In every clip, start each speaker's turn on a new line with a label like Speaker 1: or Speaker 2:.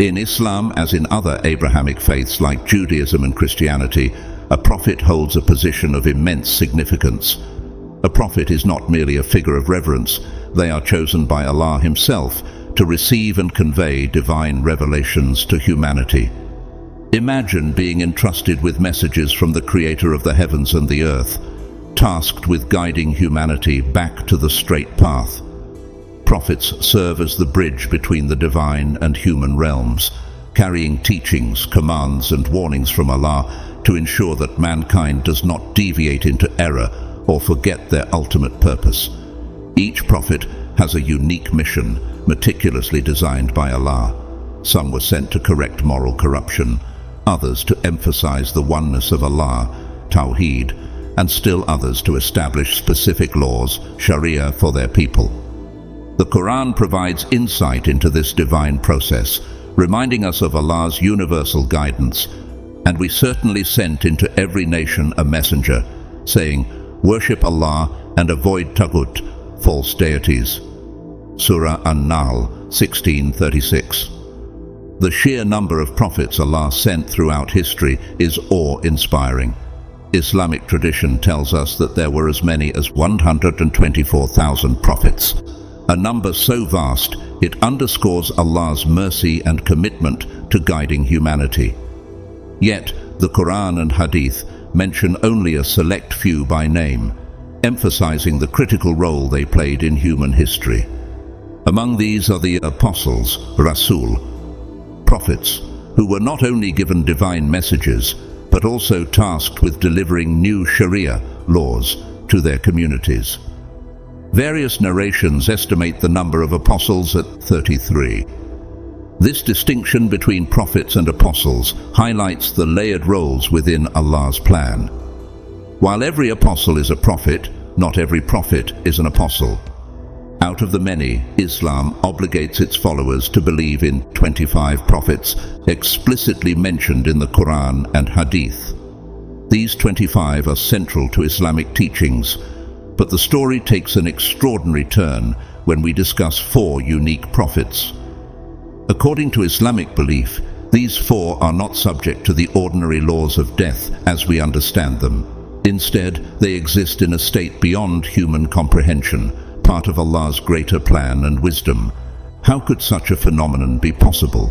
Speaker 1: In Islam, as in other Abrahamic faiths like Judaism and Christianity, a prophet holds a position of immense significance. A prophet is not merely a figure of reverence. They are chosen by Allah Himself to receive and convey divine revelations to humanity. Imagine being entrusted with messages from the Creator of the heavens and the earth, tasked with guiding humanity back to the straight path. Prophets serve as the bridge between the divine and human realms, carrying teachings, commands and warnings from Allah to ensure that mankind does not deviate into error or forget their ultimate purpose. Each prophet has a unique mission, meticulously designed by Allah. Some were sent to correct moral corruption, others to emphasize the oneness of Allah, Tawheed, and still others to establish specific laws, Sharia, for their people. The Quran provides insight into this divine process, reminding us of Allah's universal guidance, and we certainly sent into every nation a messenger, saying, "Worship Allah and avoid taghut, false deities." Surah An-Nahl 16:36. The sheer number of prophets Allah sent throughout history is awe-inspiring. Islamic tradition tells us that there were as many as 124,000 prophets. A number so vast, it underscores Allah's mercy and commitment to guiding humanity. Yet, the Quran and Hadith mention only a select few by name, emphasizing the critical role they played in human history. Among these are the apostles, Rasul, prophets, who were not only given divine messages, but also tasked with delivering new Sharia laws to their communities. Various narrations estimate the number of apostles at 33. This distinction between prophets and apostles highlights the layered roles within Allah's plan. While every apostle is a prophet, not every prophet is an apostle. Out of the many, Islam obligates its followers to believe in 25 prophets explicitly mentioned in the Quran and Hadith. These 25 are central to Islamic teachings, but the story takes an extraordinary turn when we discuss 4 unique prophets. According to Islamic belief, these 4 are not subject to the ordinary laws of death as we understand them. Instead, they exist in a state beyond human comprehension, part of Allah's greater plan and wisdom. How could such a phenomenon be possible?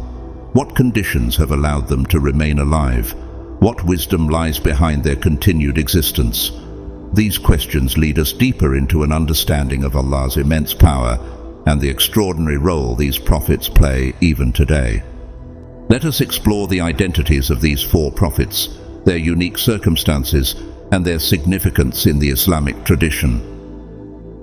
Speaker 1: What conditions have allowed them to remain alive? What wisdom lies behind their continued existence? These questions lead us deeper into an understanding of Allah's immense power and the extraordinary role these prophets play even today. Let us explore the identities of these 4 prophets, their unique circumstances, and their significance in the Islamic tradition.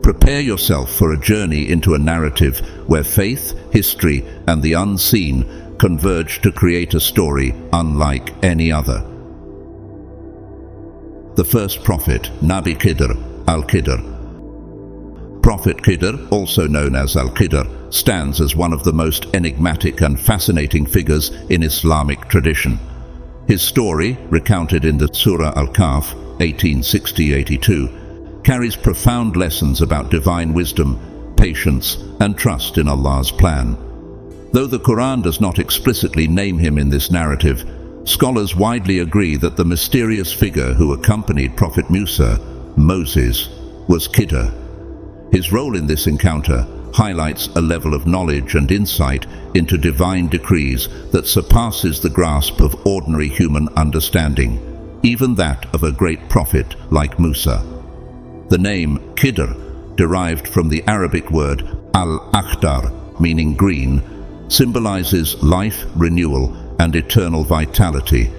Speaker 1: Prepare yourself for a journey into a narrative where faith, history, and the unseen converge to create a story unlike any other. The first prophet, Nabi Khidr, Al-Khidr. Prophet Khidr, also known as Al-Khidr, stands as one of the most enigmatic and fascinating figures in Islamic tradition. His story, recounted in the Surah Al-Kahf, 1860-82, carries profound lessons about divine wisdom, patience, and trust in Allah's plan. Though the Quran does not explicitly name him in this narrative, scholars widely agree that the mysterious figure who accompanied Prophet Musa, Moses, was Khidr. His role in this encounter highlights a level of knowledge and insight into divine decrees that surpasses the grasp of ordinary human understanding, even that of a great prophet like Musa. The name Khidr, derived from the Arabic word al-akhdar, meaning green, symbolizes life, renewal, and eternal vitality,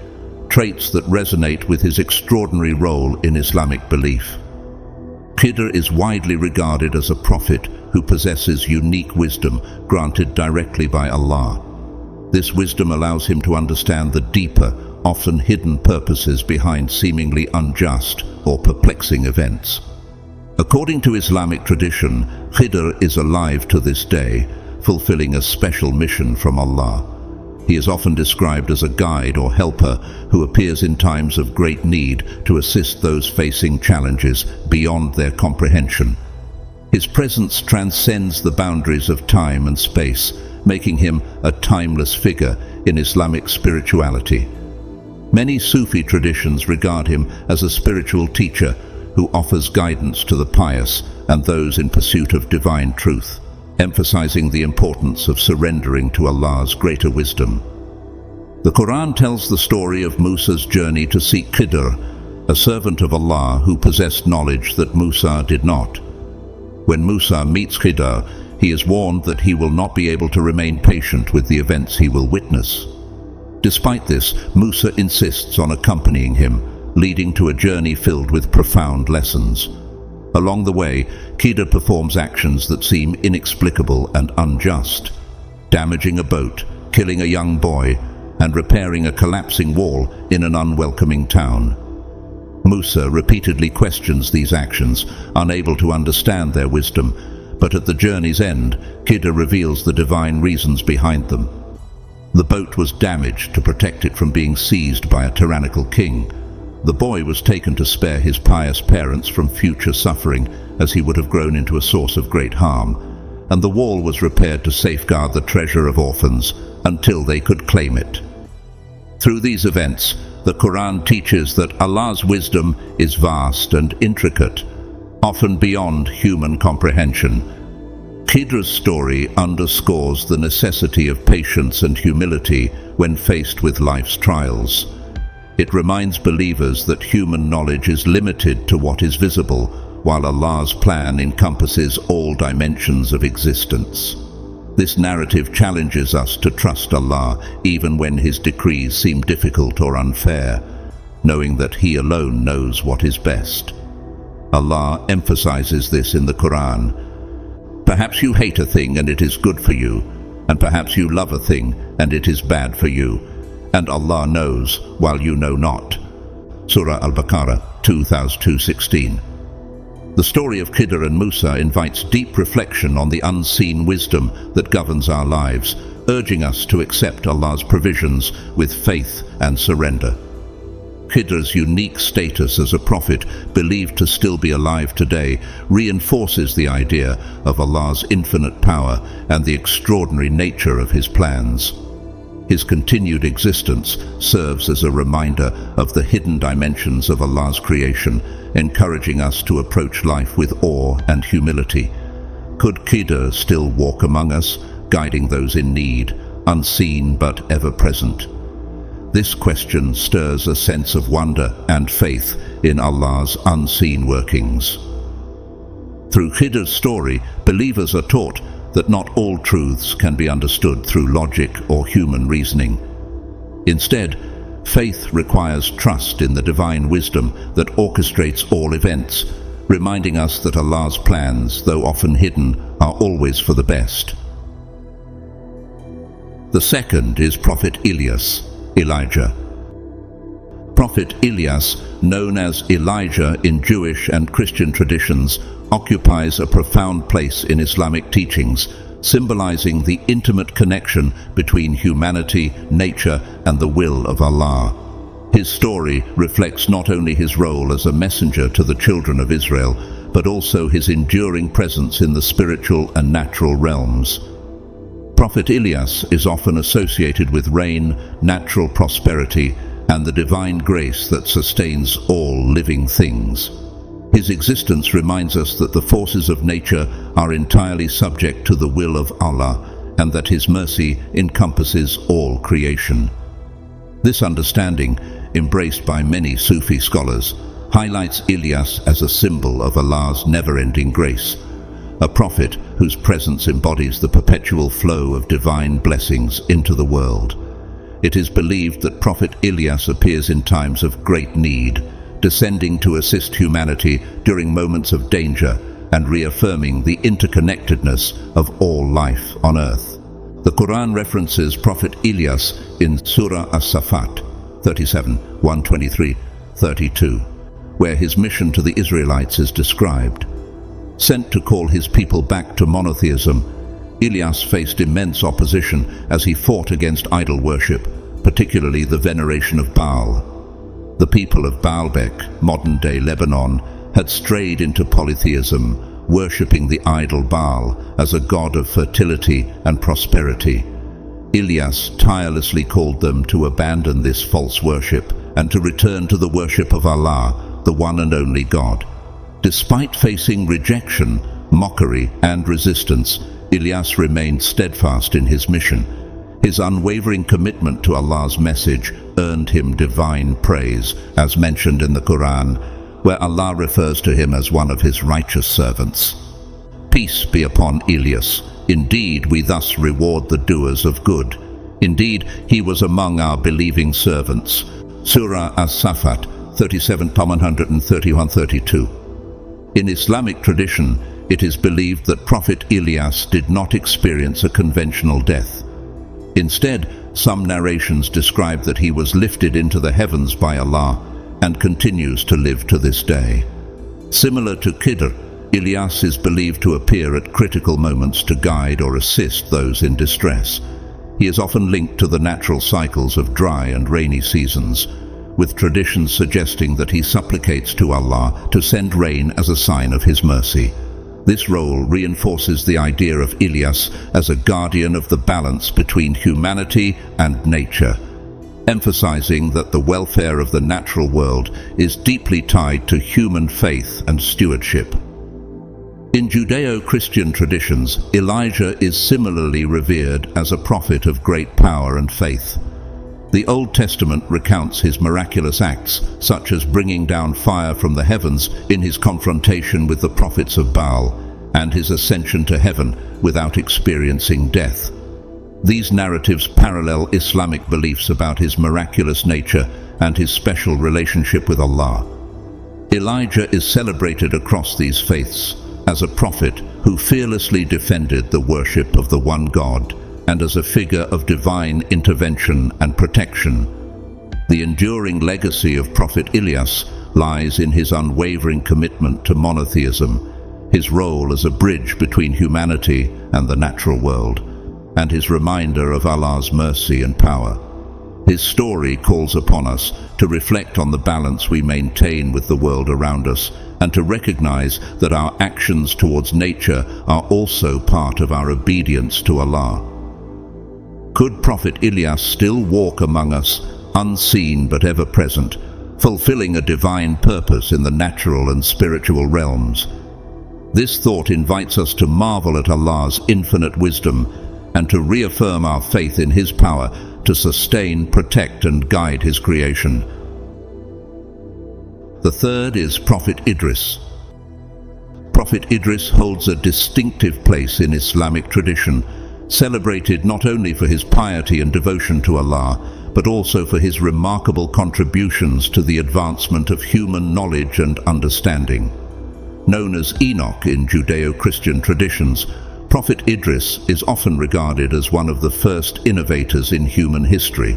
Speaker 1: traits that resonate with his extraordinary role in Islamic belief. Khidr is widely regarded as a prophet who possesses unique wisdom granted directly by Allah. This wisdom allows him to understand the deeper, often hidden purposes behind seemingly unjust or perplexing events. According to Islamic tradition, Khidr is alive to this day, fulfilling a special mission from Allah. He is often described as a guide or helper who appears in times of great need to assist those facing challenges beyond their comprehension. His presence transcends the boundaries of time and space, making him a timeless figure in Islamic spirituality. Many Sufi traditions regard him as a spiritual teacher who offers guidance to the pious and those in pursuit of divine truth, emphasizing the importance of surrendering to Allah's greater wisdom. The Quran tells the story of Musa's journey to seek Khidr, a servant of Allah who possessed knowledge that Musa did not. When Musa meets Khidr, he is warned that he will not be able to remain patient with the events he will witness. Despite this, Musa insists on accompanying him, leading to a journey filled with profound lessons. Along the way, Khidr performs actions that seem inexplicable and unjust, damaging a boat, killing a young boy, and repairing a collapsing wall in an unwelcoming town. Musa repeatedly questions these actions, unable to understand their wisdom, but at the journey's end, Khidr reveals the divine reasons behind them. The boat was damaged to protect it from being seized by a tyrannical king. The boy was taken to spare his pious parents from future suffering, as he would have grown into a source of great harm, and the wall was repaired to safeguard the treasure of orphans until they could claim it. Through these events, the Quran teaches that Allah's wisdom is vast and intricate, often beyond human comprehension. Khidr's story underscores the necessity of patience and humility when faced with life's trials. It reminds believers that human knowledge is limited to what is visible, while Allah's plan encompasses all dimensions of existence. This narrative challenges us to trust Allah even when His decrees seem difficult or unfair, knowing that He alone knows what is best. Allah emphasizes this in the Quran. Perhaps you hate a thing and it is good for you, and perhaps you love a thing and it is bad for you, and Allah knows while you know not. Surah Al-Baqarah 2:216. The story of Khidr and Musa invites deep reflection on the unseen wisdom that governs our lives, urging us to accept Allah's provisions with faith and surrender. Khidr's unique status as a prophet, believed to still be alive today, reinforces the idea of Allah's infinite power and the extraordinary nature of His plans. His continued existence serves as a reminder of the hidden dimensions of Allah's creation, encouraging us to approach life with awe and humility. Could Khidr still walk among us, guiding those in need, unseen but ever present? This question stirs a sense of wonder and faith in Allah's unseen workings. Through Khidr's story, believers are taught that not all truths can be understood through logic or human reasoning. Instead, faith requires trust in the divine wisdom that orchestrates all events, reminding us that Allah's plans, though often hidden, are always for the best. The second is Prophet Elijah. Prophet Ilyas, known as Elijah in Jewish and Christian traditions, occupies a profound place in Islamic teachings, symbolizing the intimate connection between humanity, nature, and the will of Allah. His story reflects not only his role as a messenger to the children of Israel, but also his enduring presence in the spiritual and natural realms. Prophet Ilyas is often associated with rain, natural prosperity, and the divine grace that sustains all living things. His existence reminds us that the forces of nature are entirely subject to the will of Allah, and that His mercy encompasses all creation. This understanding, embraced by many Sufi scholars, highlights Ilyas as a symbol of Allah's never-ending grace, a prophet whose presence embodies the perpetual flow of divine blessings into the world. It is believed that Prophet Ilyas appears in times of great need, descending to assist humanity during moments of danger and reaffirming the interconnectedness of all life on earth. The Quran references Prophet Ilyas in Surah As-Safat 37, 123-32, where his mission to the Israelites is described. Sent to call his people back to monotheism, Ilyas faced immense opposition as he fought against idol worship, particularly the veneration of Baal. The people of Baalbek, modern-day Lebanon, had strayed into polytheism, worshipping the idol Baal as a god of fertility and prosperity. Ilyas tirelessly called them to abandon this false worship and to return to the worship of Allah, the one and only God. Despite facing rejection, mockery, and resistance, Ilyas remained steadfast in his mission. His unwavering commitment to Allah's message earned him divine praise, as mentioned in the Quran, where Allah refers to him as one of his righteous servants. Peace be upon Ilyas. Indeed, we thus reward the doers of good. Indeed, he was among our believing servants. Surah As-Safat 37:131-32. In Islamic tradition, it is believed that Prophet Ilyas did not experience a conventional death. Instead, some narrations describe that he was lifted into the heavens by Allah and continues to live to this day. Similar to Khidr, Ilyas is believed to appear at critical moments to guide or assist those in distress. He is often linked to the natural cycles of dry and rainy seasons, with traditions suggesting that he supplicates to Allah to send rain as a sign of his mercy. This role reinforces the idea of Ilyas as a guardian of the balance between humanity and nature, emphasizing that the welfare of the natural world is deeply tied to human faith and stewardship. In Judeo-Christian traditions, Elijah is similarly revered as a prophet of great power and faith. The Old Testament recounts his miraculous acts, such as bringing down fire from the heavens in his confrontation with the prophets of Baal, and his ascension to heaven without experiencing death. These narratives parallel Islamic beliefs about his miraculous nature and his special relationship with Allah. Elijah is celebrated across these faiths as a prophet who fearlessly defended the worship of the one God, and as a figure of divine intervention and protection. The enduring legacy of Prophet Ilyas lies in his unwavering commitment to monotheism, his role as a bridge between humanity and the natural world, and his reminder of Allah's mercy and power. His story calls upon us to reflect on the balance we maintain with the world around us, and to recognize that our actions towards nature are also part of our obedience to Allah. Could Prophet Ilyas still walk among us, unseen but ever present, fulfilling a divine purpose in the natural and spiritual realms? This thought invites us to marvel at Allah's infinite wisdom and to reaffirm our faith in His power to sustain, protect, and guide His creation. The third is Prophet Idris. Prophet Idris holds a distinctive place in Islamic tradition, celebrated not only for his piety and devotion to Allah, but also for his remarkable contributions to the advancement of human knowledge and understanding. Known as Enoch in Judeo-Christian traditions, Prophet Idris is often regarded as one of the first innovators in human history.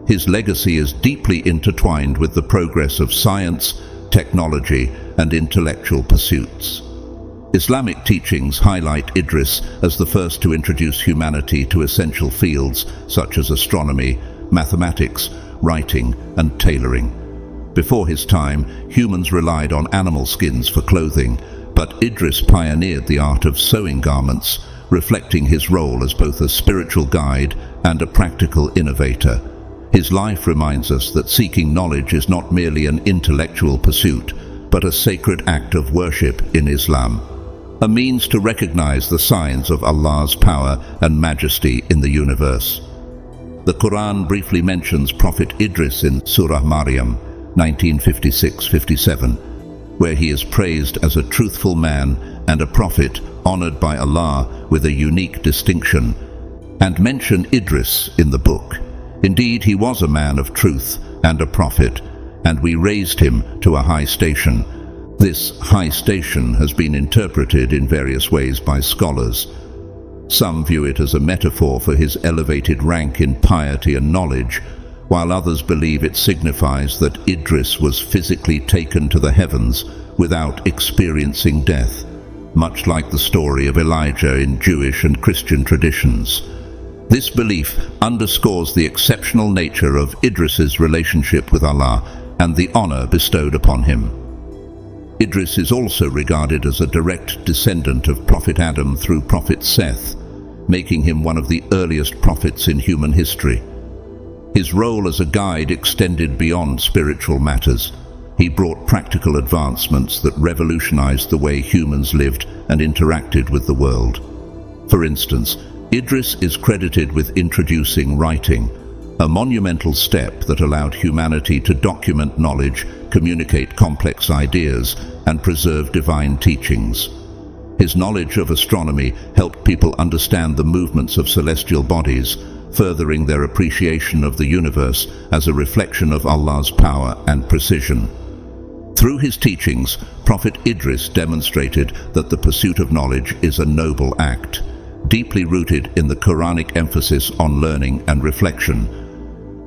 Speaker 1: His legacy is deeply intertwined with the progress of science, technology, and intellectual pursuits. Islamic teachings highlight Idris as the first to introduce humanity to essential fields such as astronomy, mathematics, writing, and tailoring. Before his time, humans relied on animal skins for clothing, but Idris pioneered the art of sewing garments, reflecting his role as both a spiritual guide and a practical innovator. His life reminds us that seeking knowledge is not merely an intellectual pursuit, but a sacred act of worship in Islam, a means to recognize the signs of Allah's power and majesty in the universe. The Quran briefly mentions Prophet Idris in Surah Maryam 1956-57, where he is praised as a truthful man and a prophet honored by Allah with a unique distinction, and mention Idris in the book. Indeed, he was a man of truth and a prophet, and we raised him to a high station. This high station has been interpreted in various ways by scholars. Some view it as a metaphor for his elevated rank in piety and knowledge, while others believe it signifies that Idris was physically taken to the heavens without experiencing death, much like the story of Elijah in Jewish and Christian traditions. This belief underscores the exceptional nature of Idris's relationship with Allah and the honor bestowed upon him. Idris is also regarded as a direct descendant of Prophet Adam through Prophet Seth, making him one of the earliest prophets in human history. His role as a guide extended beyond spiritual matters. He brought practical advancements that revolutionized the way humans lived and interacted with the world. For instance, Idris is credited with introducing writing, a monumental step that allowed humanity to document knowledge, communicate complex ideas, and preserve divine teachings. His knowledge of astronomy helped people understand the movements of celestial bodies, furthering their appreciation of the universe as a reflection of Allah's power and precision. Through his teachings, Prophet Idris demonstrated that the pursuit of knowledge is a noble act, deeply rooted in the Quranic emphasis on learning and reflection.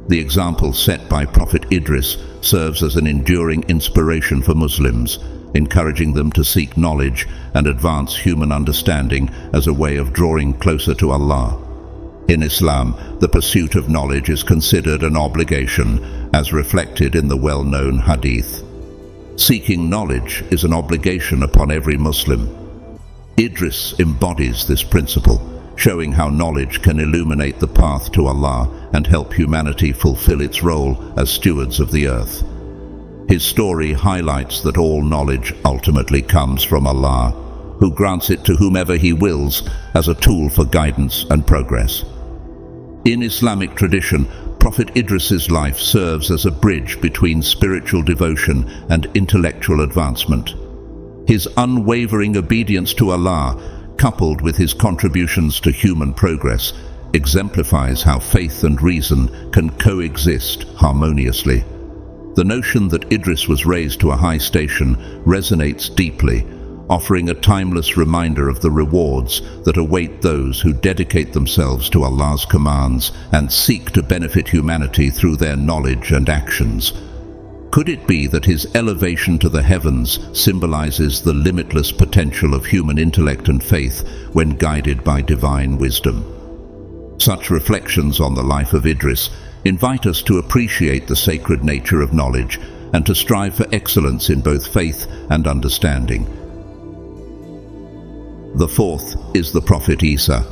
Speaker 1: The example set by Prophet Idris serves as an enduring inspiration for Muslims, encouraging them to seek knowledge and advance human understanding as a way of drawing closer to Allah. In Islam, the pursuit of knowledge is considered an obligation, as reflected in the well-known hadith. Seeking knowledge is an obligation upon every Muslim. Idris embodies this principle, showing how knowledge can illuminate the path to Allah and help humanity fulfill its role as stewards of the earth. His story highlights that all knowledge ultimately comes from Allah, who grants it to whomever He wills as a tool for guidance and progress. In Islamic tradition, Prophet Idris's life serves as a bridge between spiritual devotion and intellectual advancement. His unwavering obedience to Allah, coupled with his contributions to human progress, exemplifies how faith and reason can coexist harmoniously. The notion that Idris was raised to a high station resonates deeply, offering a timeless reminder of the rewards that await those who dedicate themselves to Allah's commands and seek to benefit humanity through their knowledge and actions. Could it be that his elevation to the heavens symbolizes the limitless potential of human intellect and faith when guided by divine wisdom? Such reflections on the life of Idris invite us to appreciate the sacred nature of knowledge and to strive for excellence in both faith and understanding. The fourth is the Prophet Isa.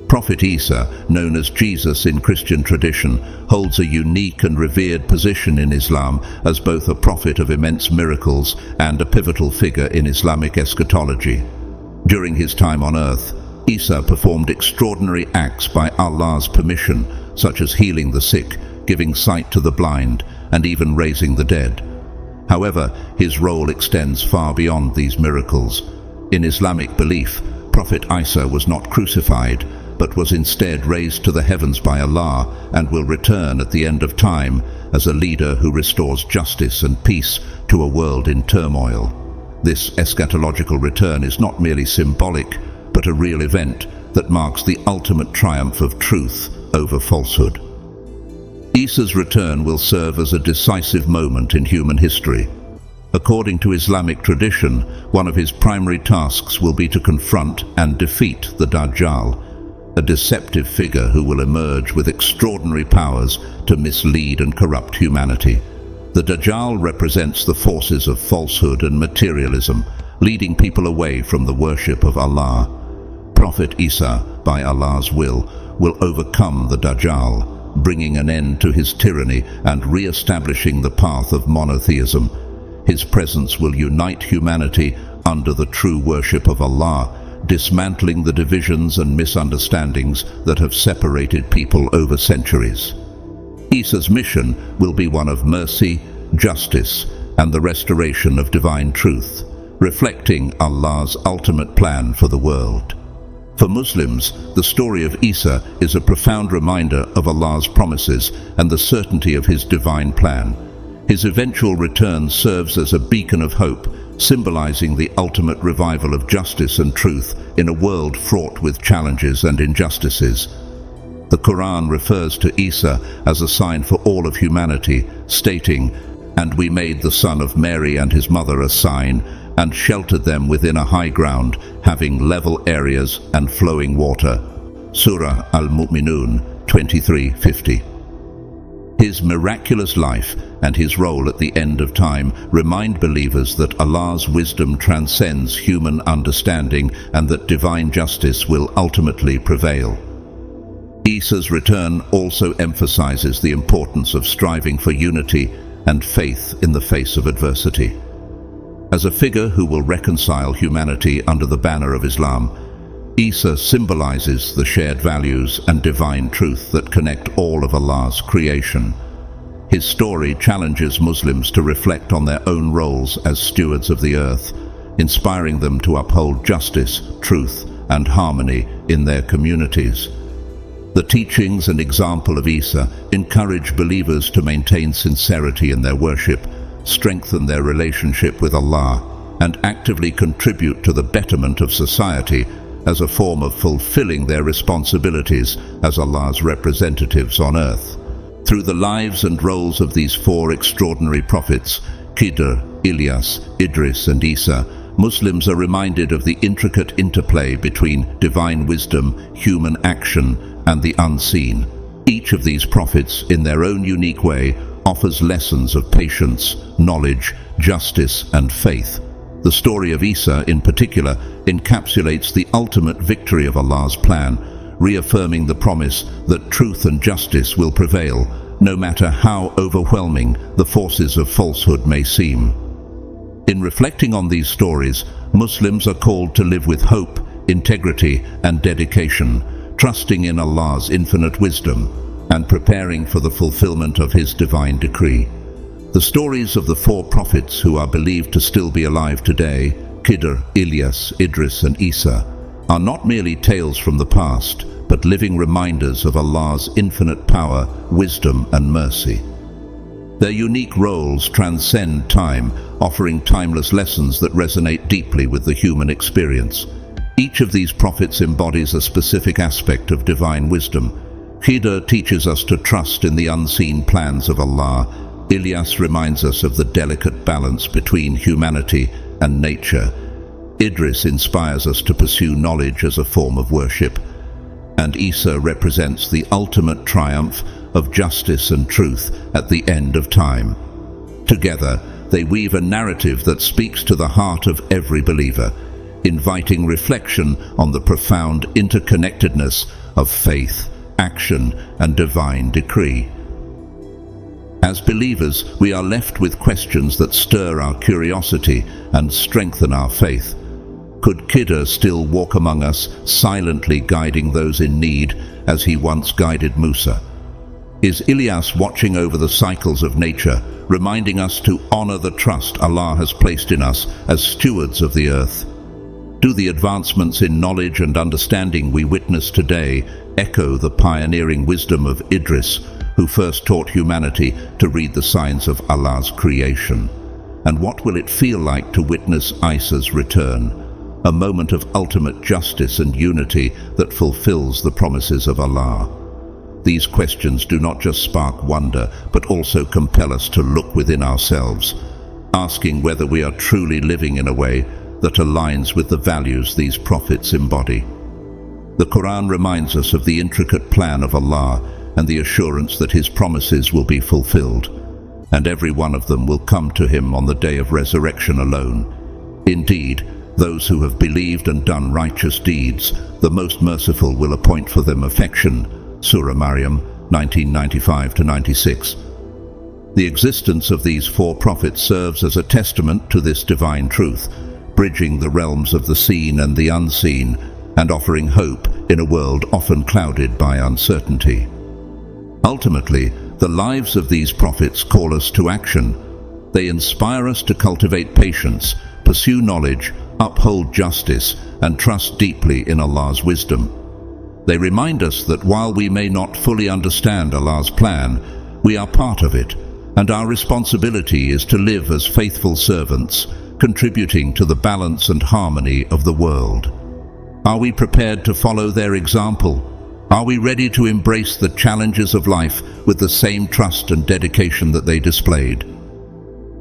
Speaker 1: Prophet Isa, known as Jesus in Christian tradition, holds a unique and revered position in Islam as both a prophet of immense miracles and a pivotal figure in Islamic eschatology. During his time on earth, Isa performed extraordinary acts by Allah's permission, such as healing the sick, giving sight to the blind, and even raising the dead. However, his role extends far beyond these miracles. In Islamic belief, Prophet Isa was not crucified, but was instead raised to the heavens by Allah and will return at the end of time as a leader who restores justice and peace to a world in turmoil. This eschatological return is not merely symbolic, but a real event that marks the ultimate triumph of truth over falsehood. Isa's return will serve as a decisive moment in human history. According to Islamic tradition, one of his primary tasks will be to confront and defeat the Dajjal, a deceptive figure who will emerge with extraordinary powers to mislead and corrupt humanity. The Dajjal represents the forces of falsehood and materialism, leading people away from the worship of Allah. Prophet Isa, by Allah's will overcome the Dajjal, bringing an end to his tyranny and re-establishing the path of monotheism. His presence will unite humanity under the true worship of Allah, dismantling the divisions and misunderstandings that have separated people over centuries. Isa's mission will be one of mercy, justice, and the restoration of divine truth, reflecting Allah's ultimate plan for the world. For Muslims, the story of Isa is a profound reminder of Allah's promises and the certainty of His divine plan. His eventual return serves as a beacon of hope, symbolizing the ultimate revival of justice and truth in a world fraught with challenges and injustices. The Quran refers to Isa as a sign for all of humanity, stating, "And we made the son of Mary and his mother a sign, and sheltered them within a high ground, having level areas and flowing water." Surah Al-Mu'minun 23:50. His miraculous life and his role at the end of time remind believers that Allah's wisdom transcends human understanding and that divine justice will ultimately prevail. Isa's return also emphasizes the importance of striving for unity and faith in the face of adversity. As a figure who will reconcile humanity under the banner of Islam, Isa symbolizes the shared values and divine truth that connect all of Allah's creation. His story challenges Muslims to reflect on their own roles as stewards of the earth, inspiring them to uphold justice, truth, and harmony in their communities. The teachings and example of Isa encourage believers to maintain sincerity in their worship, strengthen their relationship with Allah, and actively contribute to the betterment of society as a form of fulfilling their responsibilities as Allah's representatives on earth. Through the lives and roles of these four extraordinary prophets, Khidr, Ilyas, Idris, and Isa, Muslims are reminded of the intricate interplay between divine wisdom, human action, and the unseen. Each of these prophets, in their own unique way, offers lessons of patience, knowledge, justice, and faith. The story of Isa, in particular, encapsulates the ultimate victory of Allah's plan, reaffirming the promise that truth and justice will prevail, no matter how overwhelming the forces of falsehood may seem. In reflecting on these stories, Muslims are called to live with hope, integrity, and dedication, trusting in Allah's infinite wisdom and preparing for the fulfillment of His divine decree. The stories of the four prophets who are believed to still be alive today, Khidr, Ilyas, Idris, and Isa, are not merely tales from the past, but living reminders of Allah's infinite power, wisdom, and mercy. Their unique roles transcend time, offering timeless lessons that resonate deeply with the human experience. Each of these prophets embodies a specific aspect of divine wisdom. Khidr teaches us to trust in the unseen plans of Allah. Ilyas reminds us of the delicate balance between humanity and nature. Idris inspires us to pursue knowledge as a form of worship. And Isa represents the ultimate triumph of justice and truth at the end of time. Together, they weave a narrative that speaks to the heart of every believer, inviting reflection on the profound interconnectedness of faith, action, and divine decree. As believers, we are left with questions that stir our curiosity and strengthen our faith. Could Khidr still walk among us, silently guiding those in need as he once guided Musa? Is Ilyas watching over the cycles of nature, reminding us to honor the trust Allah has placed in us as stewards of the earth? Do the advancements in knowledge and understanding we witness today echo the pioneering wisdom of Idris, who first taught humanity to read the signs of Allah's creation? And what will it feel like to witness Isa's return? A moment of ultimate justice and unity that fulfills the promises of Allah. These questions do not just spark wonder, but also compel us to look within ourselves, asking whether we are truly living in a way that aligns with the values these prophets embody. The Quran reminds us of the intricate plan of Allah and the assurance that His promises will be fulfilled, and every one of them will come to Him on the day of resurrection alone. Indeed, those who have believed and done righteous deeds, the Most Merciful will appoint for them affection. Surah Maryam 1995-96. The existence of these four prophets serves as a testament to this divine truth, bridging the realms of the seen and the unseen, and offering hope in a world often clouded by uncertainty. Ultimately, the lives of these prophets call us to action. They inspire us to cultivate patience, pursue knowledge, uphold justice, and trust deeply in Allah's wisdom. They remind us that while we may not fully understand Allah's plan, we are part of it, and our responsibility is to live as faithful servants, contributing to the balance and harmony of the world. Are we prepared to follow their example? Are we ready to embrace the challenges of life with the same trust and dedication that they displayed?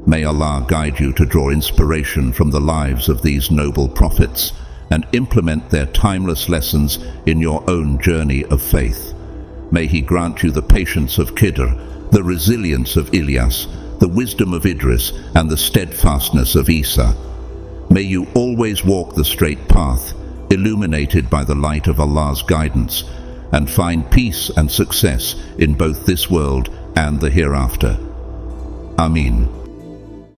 Speaker 1: May Allah guide you to draw inspiration from the lives of these noble prophets and implement their timeless lessons in your own journey of faith. May He grant you the patience of Khidr the resilience of Ilyas, the wisdom of Idris, and the steadfastness of Isa. May you always walk the straight path, illuminated by the light of Allah's guidance, and find peace and success in both this world and the hereafter. Ameen.